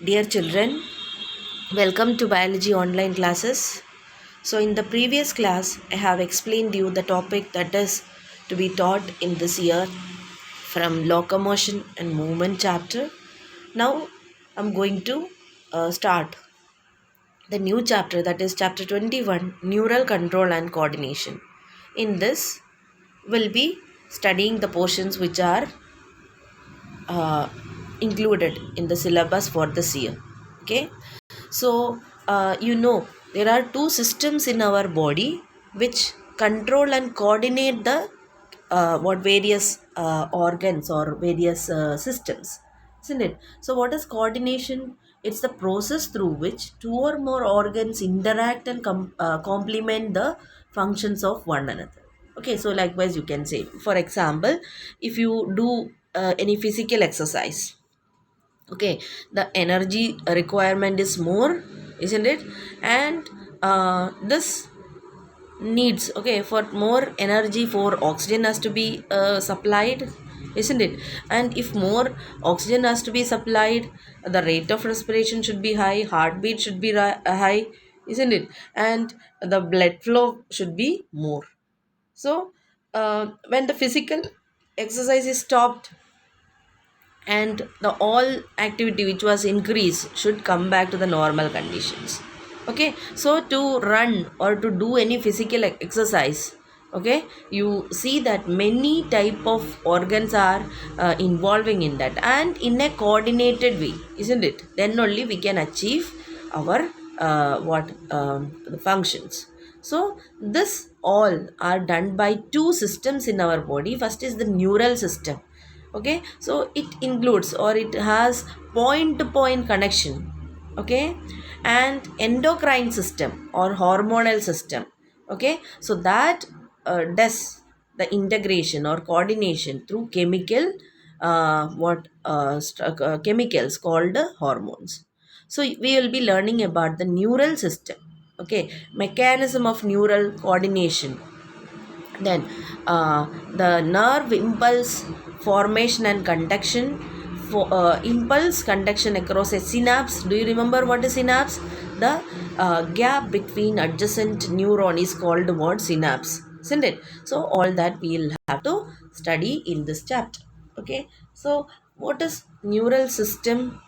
Dear children, welcome to biology online classes. So in the previous class, I have explained you the topic that is to be taught in this year from locomotion and movement chapter. Now I'm going to start the new chapter, that is chapter 21, neural control and coordination. In this, we'll be studying the portions which are uh, included in the syllabus for this year. Okay. So, there are two systems in our body which control and coordinate the various organs or various systems, isn't it? So, what is coordination? It's the process through which two or more organs interact and complement the functions of one another. Okay, so likewise, you can say, for example, if you do any physical exercise, okay, the energy requirement is more, isn't it? And this needs, okay, for more energy, for oxygen has to be supplied, isn't it? And if more oxygen has to be supplied, the rate of respiration should be high, heartbeat should be high, isn't it? And the blood flow should be more. So when the physical exercise is stopped, and the all activity which was increased should come back to the normal conditions. Okay, so to run or to do any physical exercise, okay, you see that many type of organs are involving in that, and in a coordinated way, isn't it? Then only we can achieve our the functions. So this all are done by two systems in our body. First is the neural system. Okay, so it includes or it has point to point connection, okay, and endocrine system or hormonal system. Okay, so that does the integration or coordination through chemical chemicals called hormones. So we will be learning about the neural system, okay, mechanism of neural coordination. Then the nerve impulse formation and conduction, for impulse conduction across a synapse. Do you remember what is synapse? The gap between adjacent neuron is called what? Synapse, isn't it? So all that we'll have to study in this chapter. Okay, so what is neural system?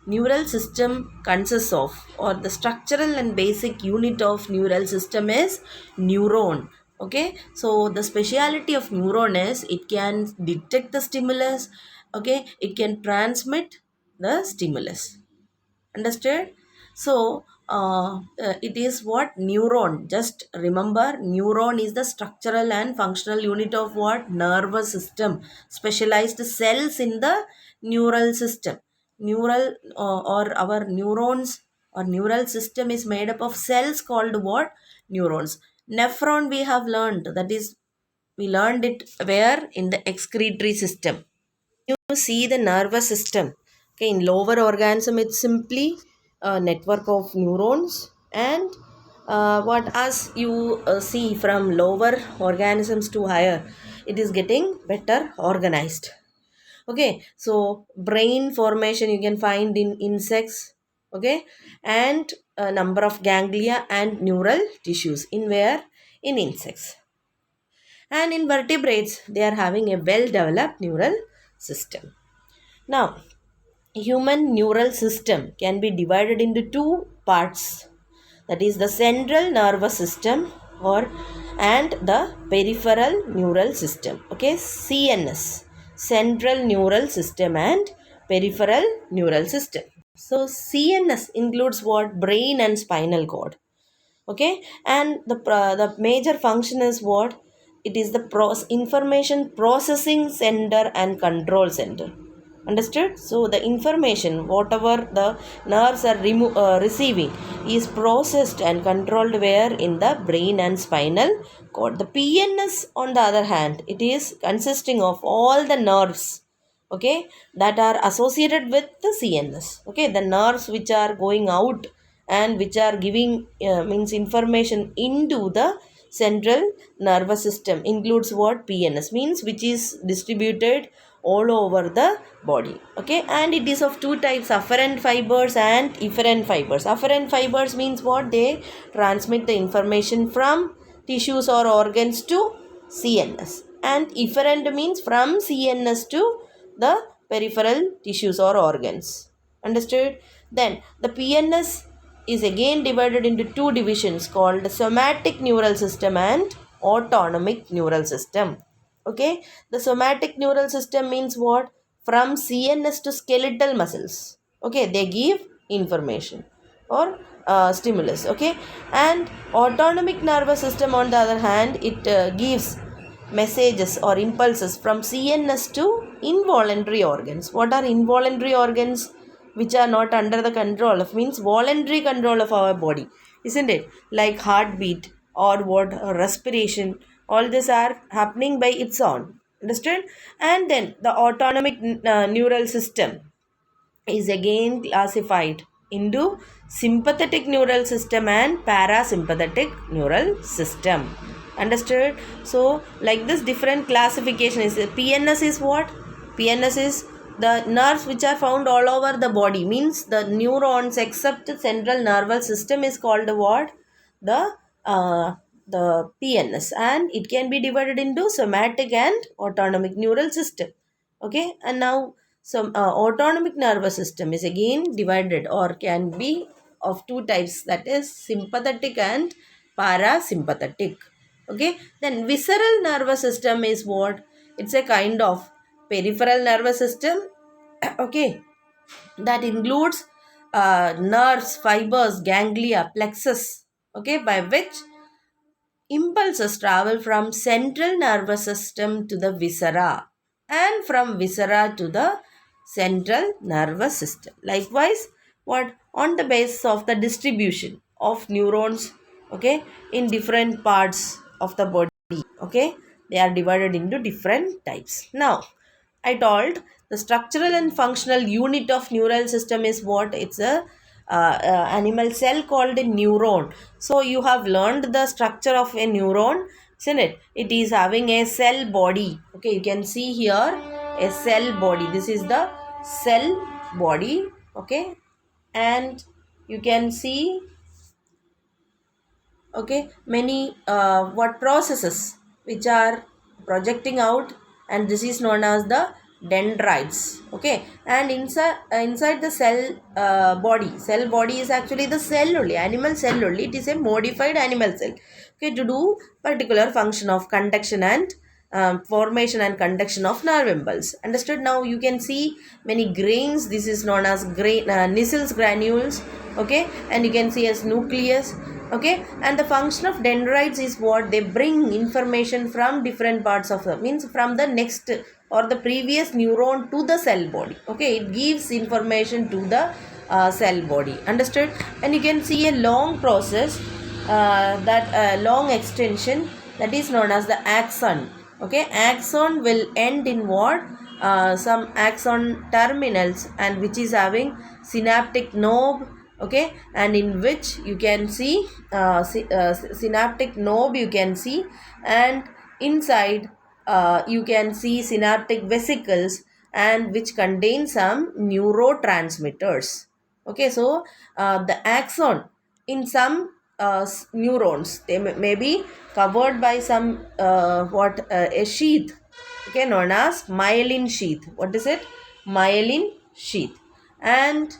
Neural system consists of, or the structural and basic unit of neural system is neuron. Okay, so the speciality of neuron is it can detect the stimulus, okay, it can transmit the stimulus. Understood? So it is what? Neuron. Just remember, neuron is the structural and functional unit of what? Nervous system. Specialized cells in the neural system. Neural or our neurons or neural system is made up of cells called what? Neurons. Nephron we have learned. That is, we learned it where? In the excretory system. You see the nervous system, okay, in lower organism it's simply a network of neurons, and what as you see from lower organisms to higher, it is getting better organized. Okay, so brain formation you can find in insects, okay, and a number of ganglia and neural tissues in where? In insects. And in vertebrates they are having a well developed neural system. Now, human neural system can be divided into two parts, that is the central nervous system or and the peripheral neural system. Okay, CNS, central neural system, and peripheral neural system. So CNS includes what? Brain and spinal cord. Okay, and the major function is what? It is the information processing center and control center. Understood? So the information whatever the nerves are receiving is processed and controlled where? In the brain and spinal cord. The PNS on the other hand, it is consisting of all the nerves, okay, that are associated with the CNS. Okay, the nerves which are going out and which are giving means information into the central nervous system includes what? PNS, means which is distributed all over the body. Okay, and it is of two types, afferent fibers and efferent fibers. Afferent fibers means what? They transmit the information from tissues or organs to CNS, and efferent means from CNS to the peripheral tissues or organs. Understood? Then the PNS is again divided into two divisions called somatic neural system and autonomic neural system. Okay, the somatic neural system means what? From CNS to skeletal muscles. Okay, they give information or stimulus. Okay, and autonomic nervous system, on the other hand, it gives messages or impulses from CNS to involuntary organs. What are involuntary organs? Which are not under the control of, means voluntary control of our body, isn't it? Like heartbeat or what, respiration, all these are happening by its own. Understood? And then the autonomic neural system is again classified into sympathetic neural system and parasympathetic neural system. Understood? So like this different classification is, PNS is what? PNS is the nerves which are found all over the body, means the neurons except the central nervous system is called what? The the PNS, and it can be divided into somatic and autonomic neural system. Okay, and now some autonomic nervous system is again divided or can be of two types, that is sympathetic and parasympathetic. Okay, then visceral nervous system is what? It's a kind of peripheral nervous system. Okay, that includes nerves, fibers, ganglia, plexus, okay, by which impulses travel from central nervous system to the viscera and from viscera to the central nervous system. Likewise, what, on the basis of the distribution of neurons, okay, in different parts of the body, okay, they are divided into different types. Now I told the structural and functional unit of neural system is what? It's a animal cell called a neuron. So you have learned the structure of a neuron, isn't it? It is having a cell body. Okay, you can see here a cell body. This is the cell body. Okay, and you can see, okay, many what processes which are projecting out, and this is known as the dendrites. Okay, and inside the cell body is actually the cell only, animal cell only. It is a modified animal cell, okay, to do particular function of conduction and formation and conduction of nerve impulse. Understood? Now you can see many grains. This is known as Nissel's granules. Okay, and you can see as nucleus. Okay, and the function of dendrites is what? They bring information from different parts of the, means from the next or the previous neuron to the cell body. Okay, it gives information to the cell body. Understood? And you can see a long process, that long extension, that is known as the axon. Okay, axon will end in what? Some axon terminals, and which is having synaptic knob. Okay, and in which you can see synaptic knob you can see, and inside you can see synaptic vesicles, and which contain some neurotransmitters. Okay, so the axon in some neurons, they may be covered by some a sheath, okay, known as myelin sheath. What is it? Myelin sheath. And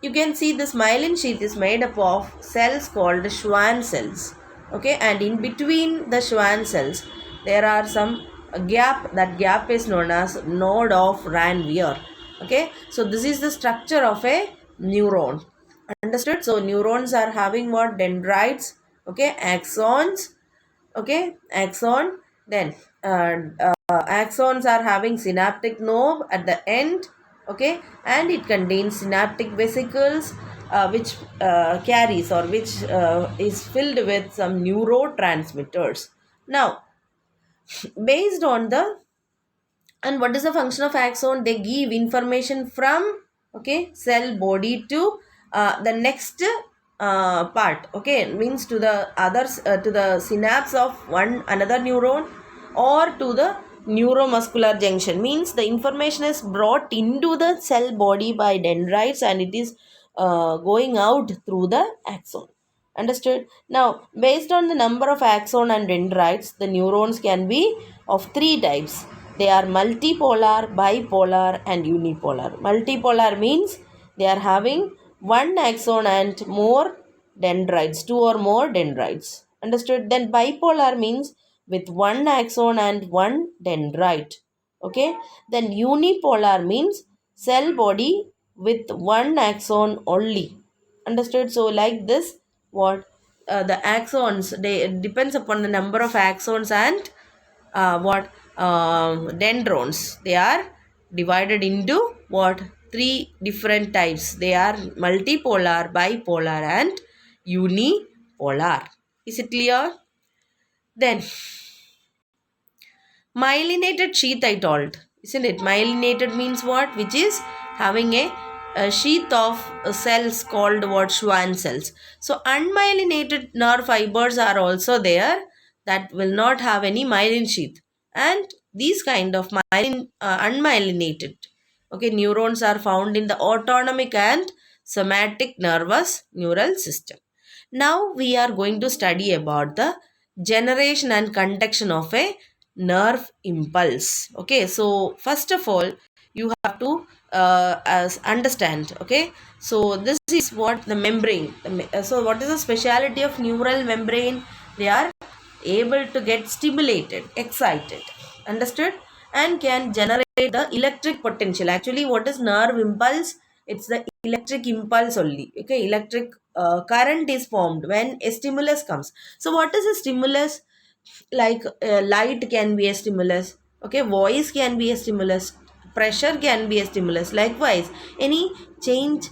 you can see this myelin sheath is made up of cells called Schwann cells. Okay, and in between the Schwann cells there are some gap. That gap is known as node of Ranvier. Okay, so this is the structure of a neuron. Understood? So neurons are having what? Dendrites. Okay, axons. Okay, axon. Then axons are having synaptic knob at the end. Okay, and it contains synaptic vesicles, which carries or which is filled with some neurotransmitters. Now, based on the, and what is the function of axon? They give information from, okay, cell body to the next part. Okay, means to the others, to the synapse of one another neuron, or to the neuromuscular junction means the information is brought into the cell body by dendrites and it is going out through the axon. Understood? Now, based on the number of axon and dendrites, the neurons can be of three types. They are multipolar, bipolar, and unipolar. Multipolar means they are having one axon and more dendrites, two or more dendrites. Understood? Then bipolar means with one axon and one dendrite. Okay. Then unipolar means cell body with one axon only. Understood? So like this, what the axons, they, it depends upon the number of axons and what dendrons, they are divided into what three different types. They are multipolar, bipolar, and unipolar. Is it clear? Then myelinated sheath, I told, isn't it? Myelinated means what? Which is having a sheath of cells called what? Schwann cells. So unmyelinated nerve fibers are also there that will not have any myelin sheath. And these kind of unmyelinated, okay, neurons are found in the autonomic and somatic nervous neural system. Now we are going to study about the generation and conduction of a nerve impulse. Okay, so first of all, you have to as understand. Okay, so this is what the membrane. So what is the speciality of neural membrane? They are able to get stimulated, excited. Understood? And can generate the electric potential. Actually, what is nerve impulse? It's the electric impulse only. Okay, electric current is formed when a stimulus comes. So what is a stimulus? Like light can be a stimulus. Okay, voice can be a stimulus, pressure can be a stimulus. Likewise, any change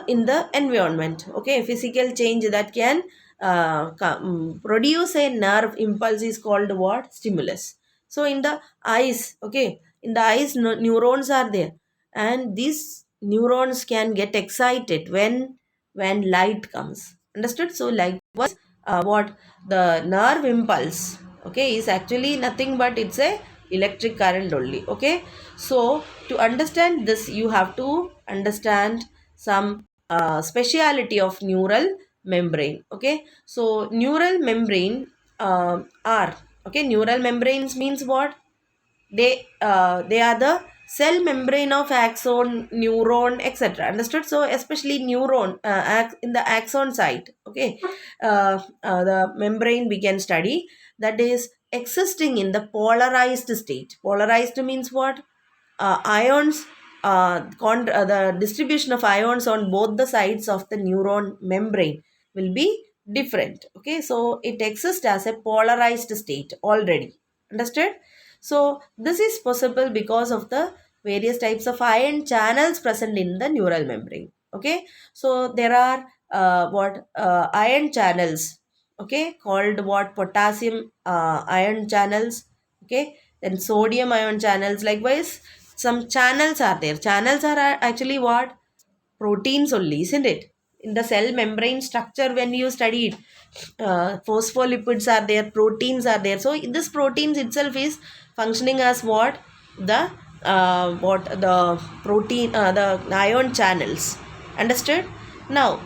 in the environment, okay, physical change that can produce a nerve impulse is called what? Stimulus. So in the eyes, okay, in the eyes neurons are there, and these neurons can get excited when light comes. Understood? So likewise, what the nerve impulse, okay, is actually nothing but it's a electric current only. Okay, so to understand this, you have to understand some speciality of neural membrane. Okay, so neural membrane are, okay, neural membranes means what? They are the cell membrane of axon, neuron, etc. Understood? So especially neuron in the axon site, okay, the membrane we can study, that is existing in the polarized state. Polarized means what? Ions, the distribution of ions on both the sides of the neuron membrane will be different. Okay, so it exists as a polarized state already. Understood? So this is possible because of the various types of ion channels present in the neural membrane. Okay, so there are ion channels, okay, called what? Potassium ion channels, okay, then sodium ion channels. Likewise, some channels are there. Channels are actually what? Proteins only, isn't it? In the cell membrane structure, when you studied, phospholipids are there, proteins are there. So this proteins itself is functioning as what? The protein, the ion channels. Understood? Now,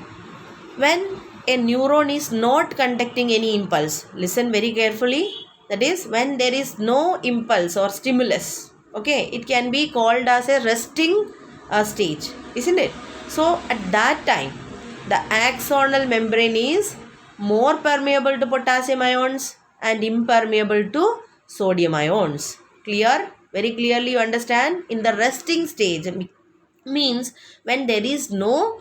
when a neuron is not conducting any impulse, listen very carefully, that is when there is no impulse or stimulus, okay, it can be called as a resting stage, isn't it? So at that time, the axonal membrane is more permeable to potassium ions and impermeable to sodium ions. Clear? Very clearly you understand? In the resting stage means when there is no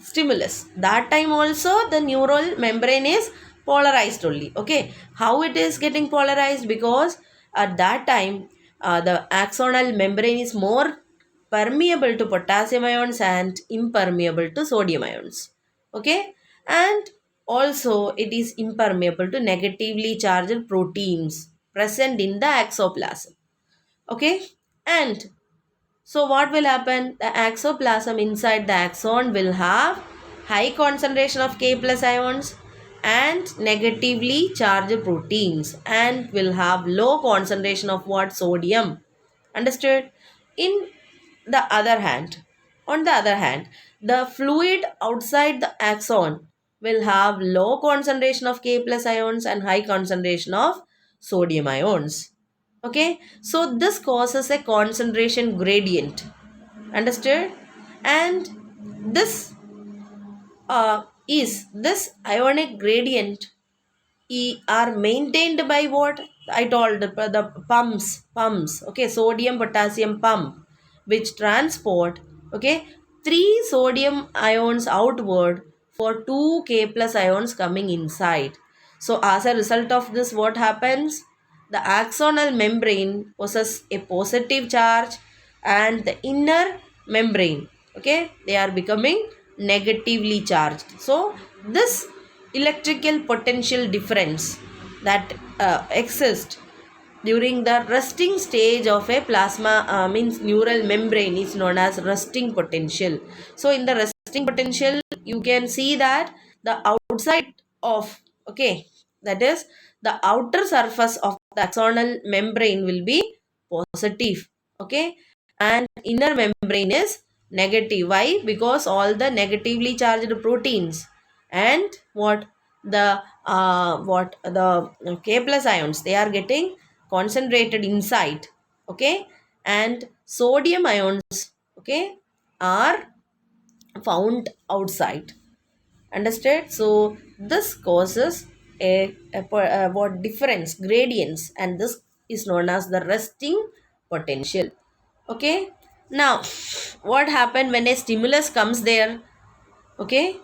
stimulus, that time also the neural membrane is polarized only. Okay, how it is getting polarized? Because at that time the axonal membrane is more permeable to potassium ions and impermeable to sodium ions. Okay, and also it is impermeable to negatively charged proteins present in the axoplasm. Okay, and so what will happen? The axoplasm inside the axon will have high concentration of K plus ions and negatively charged proteins and will have low concentration of what? Sodium. Understood? In the other hand, on the other hand, the fluid outside the axon will have low concentration of K plus ions and high concentration of sodium ions. Okay, so this causes a concentration gradient. Understood? And this is this ionic gradient are maintained by what I told, the pumps, okay, sodium potassium pump, which transport, okay, 3 sodium ions outward for 2 K plus ions coming inside. So as a result of this, what happens? The axonal membrane possesses a positive charge and the inner membrane, okay, they are becoming negatively charged. So this electrical potential difference that exists during the resting stage of a plasma means neural membrane is known as resting potential. So in the resting potential, you can see that the outside of, okay, that is the outer surface of the axonal membrane will be positive, okay, and inner membrane is negative. Why? Because all the negatively charged proteins and what the K plus ions, they are getting concentrated inside, okay, and sodium ions, okay, are found outside. Understood? So this causes a what difference gradients, and this is known as the resting potential. Okay, now what happened when a stimulus comes there? Okay,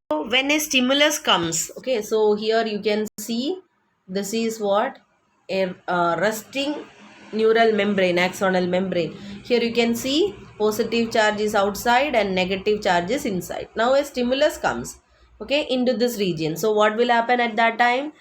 when a stimulus comes, okay, so here you can see this is what a resting neural membrane, axonal membrane. Here you can see positive charge is outside and negative charge is inside. Now a stimulus comes, okay, into this region. So what will happen at that time?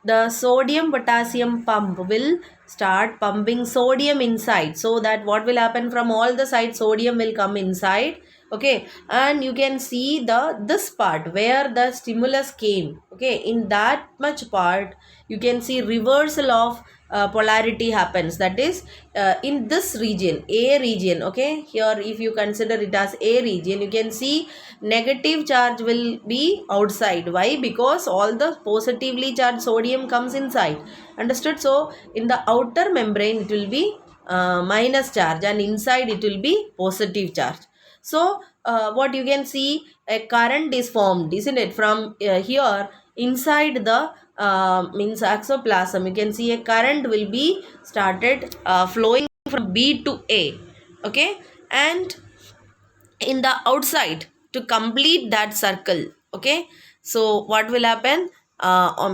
The sodium potassium pump will start pumping sodium inside, so that what will happen, from all the sides sodium will come inside, okay, and you can see the this part where the stimulus came, okay, in that much part you can see reversal of polarity happens. That is in this region, A region, okay, here if you consider it as A region, you can see negative charge will be outside. Why? Because all the positively charged sodium comes inside. Understood? So in the outer membrane it will be minus charge and inside it will be positive charge. So what you can see, a current is formed, isn't it, from here inside the means axoplasm. You can see a current will be started flowing from B to A, okay, and in the outside to complete that circle, okay. So what will happen,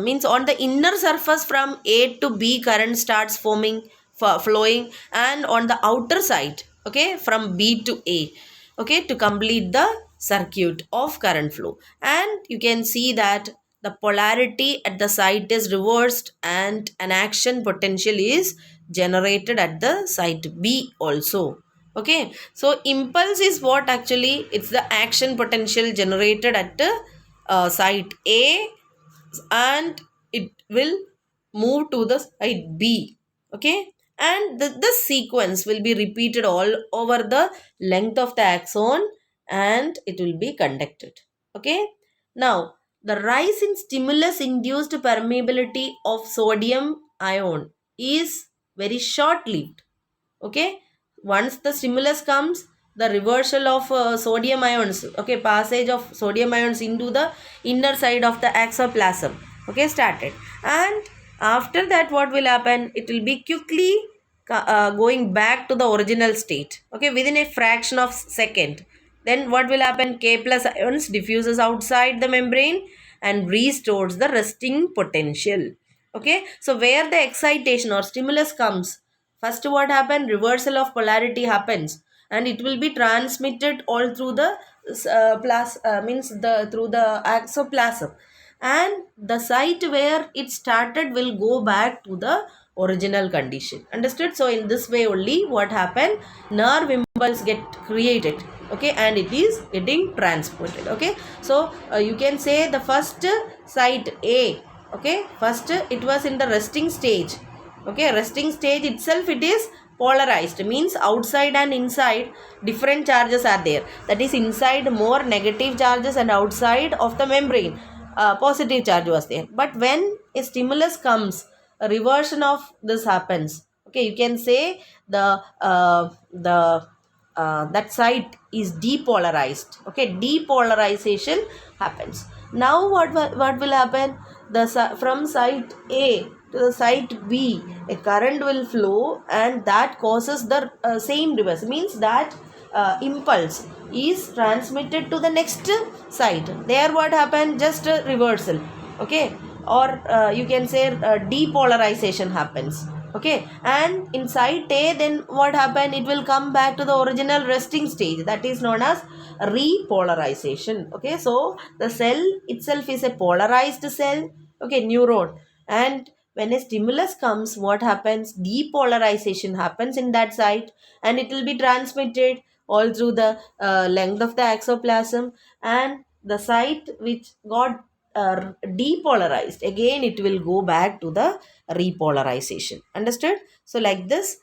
means on the inner surface from A to B current starts forming, flowing, and on the outer side, okay, from B to A, okay, to complete the circuit of current flow. And you can see that the polarity at the site is reversed and an action potential is generated at the site B also. Okay, so impulse is what actually, it's the action potential generated at the site A, and it will move to the site B. Okay, and this sequence will be repeated all over the length of the axon and it will be conducted. Okay, now the rise in stimulus induced permeability of sodium ion is very short lived. Okay, once the stimulus comes, the reversal of sodium ions, okay, passage of sodium ions into the inner side of the axoplasm, okay, started. And after that what will happen, it will be quickly going back to the original state, okay, within a fraction of second. Then what will happen, K plus ions diffuses outside the membrane and restores the resting potential. Okay, so where the excitation or stimulus comes, first what happened, reversal of polarity happens and it will be transmitted all through the means the through the axoplasm, and the site where it started will go back to the original condition. Understood? So in this way only what happened, nerve impulse get created, okay, and it is getting transported. Okay, so you can say the first site A, okay, first it was in the resting stage. Okay, resting stage itself it is polarized, means outside and inside different charges are there. That is, inside more negative charges and outside of the membrane positive charge was there. But when a stimulus comes, a reversion of this happens. Okay, you can say the that site is depolarized. Okay, depolarization happens. Now what will happen, from site A to the site B, a current will flow, and that causes the same reverse, means that impulse is transmitted to the next site. There what happened, just a reversal. Okay, or you can say depolarization happens. Okay, and in site A, then what happened, it will come back to the original resting stage, that is known as repolarization. Okay, so the cell itself is a polarized cell, okay, neuron, and when a stimulus comes, what happens, depolarization happens in that site, and it will be transmitted all through the length of the exoplasm, and the site which got depolarized, again it will go back to the repolarization. Understood? So like this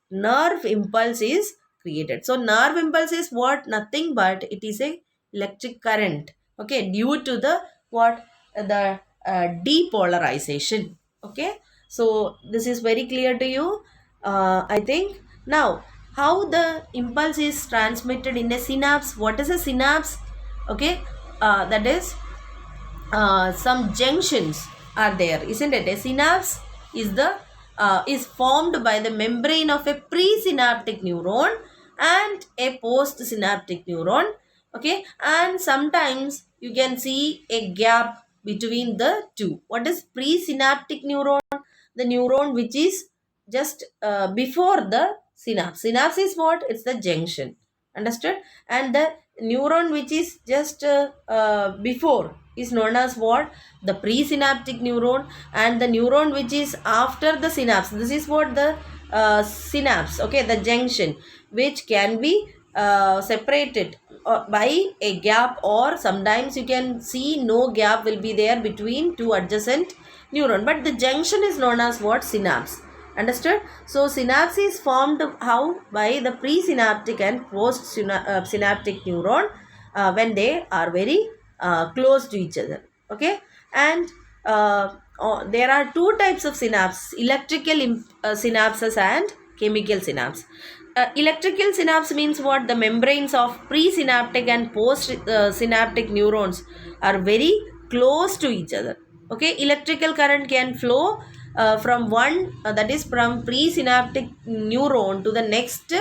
nerve impulse is created. So nerve impulse is what, nothing but it is a electric current, okay, due to the what, the depolarization. Okay, so this is very clear to you, I think. Now, how the impulse is transmitted in a synapse, what is a synapse? Okay, that is some junctions are there, isn't it? A synapse is the is formed by the membrane of a presynaptic neuron and a postsynaptic neuron. Okay, and sometimes you can see a gap between the two. What is presynaptic neuron? The neuron which is just before the synapse. Synapse is what? It's the junction. Understood? And the neuron which is just before is known as what? The presynaptic neuron. And the neuron which is after the synapse, this is what? The synapse, okay, the junction, which can be separated by a gap, or sometimes you can see no gap will be there between two adjacent neuron, but the junction is known as what? Synapse. Understood? So synapse is formed how? By the presynaptic and post synaptic neuron when they are very close to each other. Okay, and there are two types of synapse: electrical synapses and chemical synapse. Electrical synapse means what? The membranes of presynaptic and post synaptic neurons are very close to each other. Okay, electrical current can flow from one, that is from presynaptic neuron to the next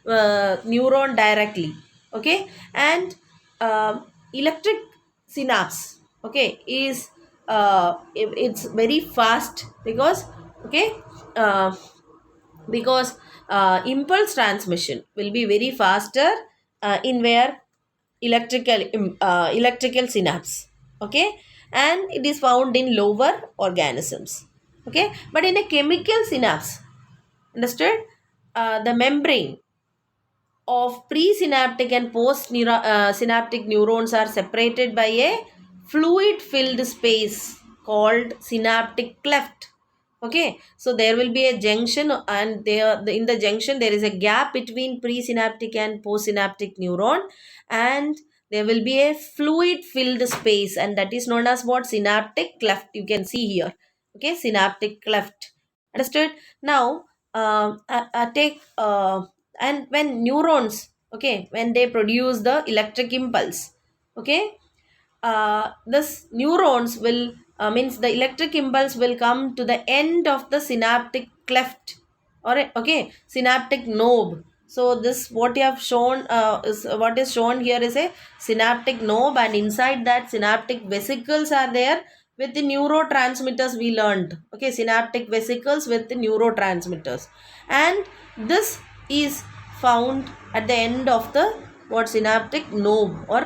neuron directly. Okay, and electric synapse, okay, is it's very fast because, okay, uh, because impulse transmission will be very faster in where electrical synapse. Okay, and it is found in lower organisms. Okay, but in a chemical synapse, understood, the membrane of presynaptic and post synaptic neurons are separated by a fluid filled space called synaptic cleft. Okay, so there will be a junction, and in the junction there is a gap between presynaptic and postsynaptic neuron, and there will be a fluid filled space, and that is known as what? Synaptic cleft. You can see here. Okay, synaptic cleft. Understood? Now, take and when neurons, okay, when they produce the electric impulse, okay, this neurons will means the electric impulse will come to the end of the synaptic cleft, or okay, synaptic knob. So this what you have shown is what is shown here is a synaptic knob, and inside that synaptic vesicles are there with the neurotransmitters we learned. Okay, synaptic vesicles with the neurotransmitters, and this is found at the end of the what? Synaptic knob, or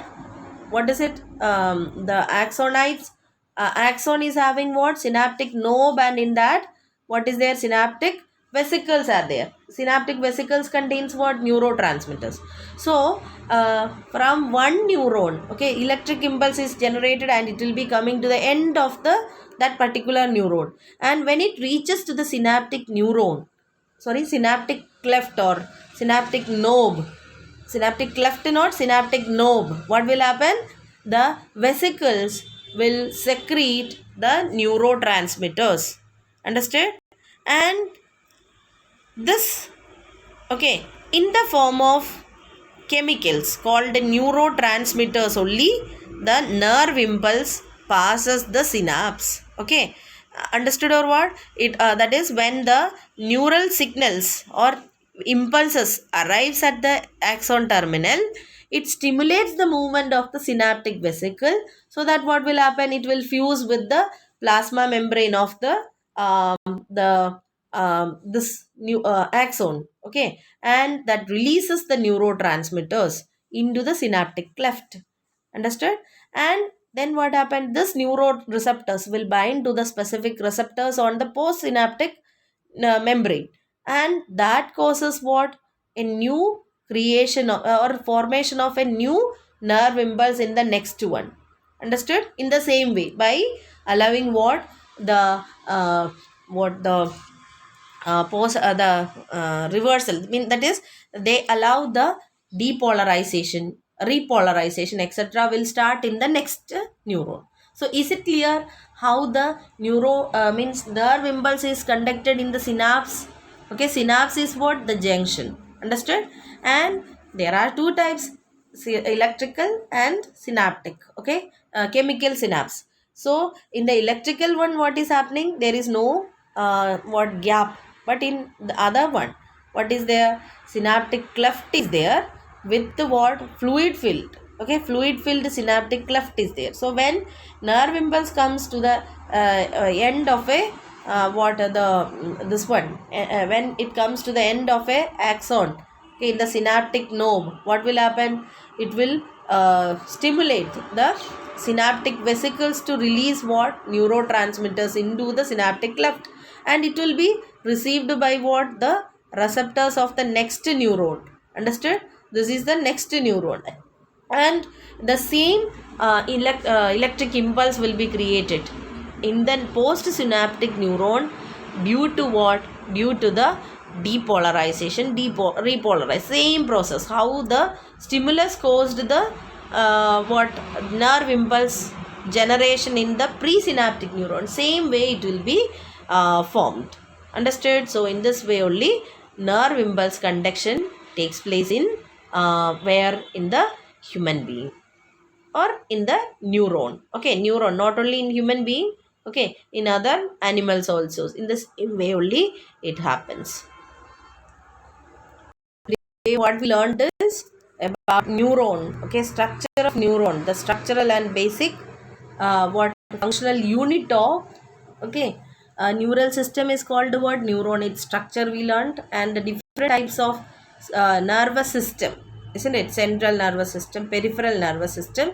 what is it, the axonites. Axon is having what? Synaptic knob, and in that what is there? Synaptic vesicles are there. Synaptic vesicles contains what? Neurotransmitters. So from one neuron, okay, electric impulse is generated and it will be coming to the end of that particular neuron, and when it reaches to the synaptic cleft or synaptic knob, synaptic cleft, not synaptic knob, what will happen? The vesicles will secrete the neurotransmitters. Understood? And this, okay, in the form of chemicals called neurotransmitters only, the nerve impulse passes the synapse. Okay, understood or what? It that is when the neural signals or impulses arrives at the axon terminal, it stimulates the movement of the synaptic vesicle, so that what will happen? It will fuse with the plasma membrane of the this new axon. Okay, and that releases the neurotransmitters into the synaptic cleft. Understood? And then what happened? This neuroreceptors will bind to the specific receptors on the postsynaptic membrane, and that causes what? A new creation or formation of a new nerve impulse in the next one. Understood? In the same way, by allowing what? The reversal, mean that is, they allow the depolarization, repolarization, etc. will start in the next neuron. So is it clear how the means nerve impulse is conducted in the synapse? Okay, synapse is what? The junction. Understood? And there are two types, electrical and synaptic. Okay, chemical synapse. So in the electrical one, what is happening? There is no what gap, but in the other one, what is there? Synaptic cleft is there with the what? Fluid filled. Okay, fluid filled synaptic cleft is there. So when nerve impulse comes to the end of a this one, when it comes to the end of a axon, okay, in the synaptic knob, what will happen? It will stimulate the synaptic vesicles to release what? Neurotransmitters into the synaptic cleft, and it will be received by what? The receptors of the next neuron. Understood? This is the next neuron, and the same electric impulse will be created in the postsynaptic neuron due to what? Due to the depolarization, repolarize, same process how the stimulus caused the what? Nerve impulse generation in the presynaptic neuron, same way it will be formed. Understood? So in this way only nerve impulse conduction takes place in where? In the human being or in the neuron. Okay, neuron, not only in human being, okay, in other animals also. In this way only it happens. What we learned is about neuron. Okay, structure of neuron, the structural and basic what? Functional unit of, okay, neural system is called what? Neuron. Its structure we learned, and the different types of nervous system, isn't it? Central nervous system, peripheral nervous system,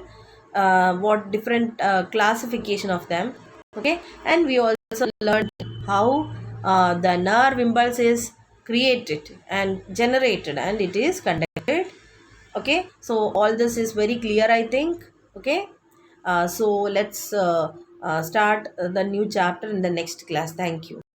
what different classification of them. Okay, and we also learned how the nerve impulse is created and generated and it is conducted. Okay, so all this is very clear, I think. Okay, so let's start the new chapter in the next class. Thank you.